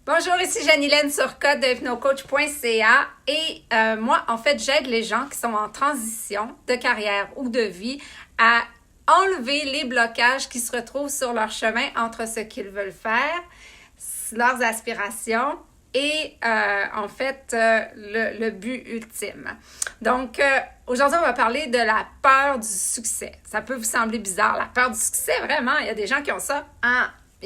Bonjour, ici Janilène Turcotte de hypnocoach.ca et moi, en fait, j'aide les gens qui sont en transition de carrière ou de vie à enlever les blocages qui se retrouvent sur leur chemin entre ce qu'ils veulent faire, leurs aspirations et en fait le but ultime. Donc, aujourd'hui, on va parler de la peur du succès. Ça peut vous sembler bizarre, la peur du succès, vraiment, il y a des gens qui ont ça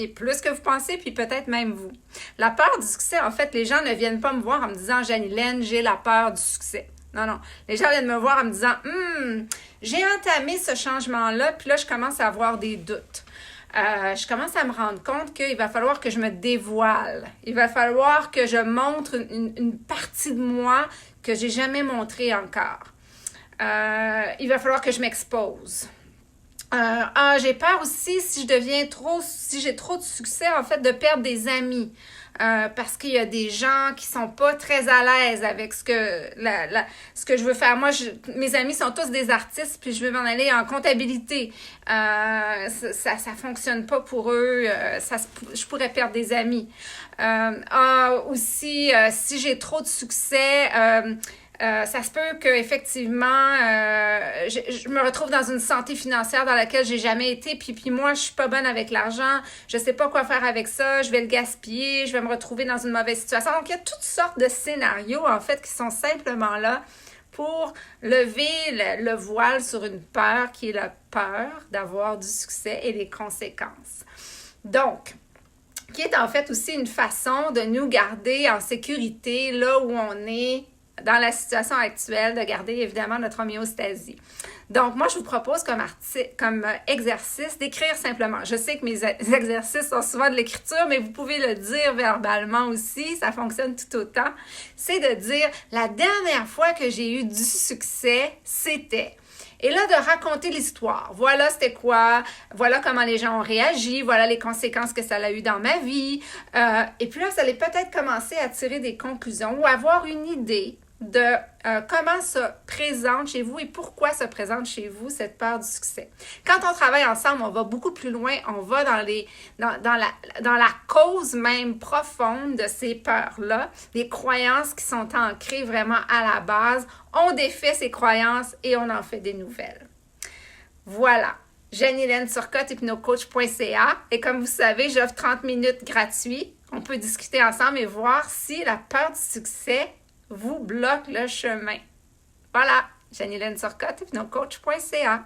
et plus que vous pensez, puis peut-être même vous. La peur du succès, en fait, les gens ne viennent pas me voir en me disant « Janilène, j'ai la peur du succès ». Non, non. Les gens viennent me voir en me disant « j'ai entamé ce changement-là, puis là, je commence à avoir des doutes. Je commence à me rendre compte qu'il va falloir que je me dévoile. Il va falloir que je montre une partie de moi que j'ai jamais montrée encore. Il va falloir que je m'expose. » j'ai peur aussi si j'ai trop de succès, en fait, de perdre des amis. Parce qu'il y a des gens qui sont pas très à l'aise avec ce que je veux faire. Moi, mes amis sont tous des artistes, puis je veux m'en aller en comptabilité. Ça fonctionne pas pour eux. Je pourrais perdre des amis. Aussi, si j'ai trop de succès, ça se peut qu'effectivement, je me retrouve dans une santé financière dans laquelle j'ai jamais été, puis moi, je suis pas bonne avec l'argent, je sais pas quoi faire avec ça, je vais le gaspiller, je vais me retrouver dans une mauvaise situation. Donc, il y a toutes sortes de scénarios, en fait, qui sont simplement là pour lever le voile sur une peur qui est la peur d'avoir du succès et les conséquences. Donc, qui est en fait aussi une façon de nous garder en sécurité là où on est dans la situation actuelle, de garder évidemment notre homéostasie. Donc, moi, je vous propose comme exercice d'écrire simplement. Je sais que mes exercices sont souvent de l'écriture, mais vous pouvez le dire verbalement aussi, ça fonctionne tout autant. C'est de dire, la dernière fois que j'ai eu du succès, c'était... Et là, de raconter l'histoire. Voilà c'était quoi, voilà comment les gens ont réagi, voilà les conséquences que ça a eu dans ma vie. Et puis là, vous allez peut-être commencer à tirer des conclusions ou avoir une idée de comment se présente chez vous et pourquoi se présente chez vous cette peur du succès. Quand on travaille ensemble, on va beaucoup plus loin, on va dans la cause même profonde de ces peurs-là, des croyances qui sont ancrées vraiment à la base. On défait ces croyances et on en fait des nouvelles. Voilà. Janilène Turcotte, hypnocoach.ca. Et comme vous savez, j'offre 30 minutes gratuits. On peut discuter ensemble et voir si la peur du succès vous bloque le chemin. Voilà, Janilène Turcotte, hypnocoach.ca.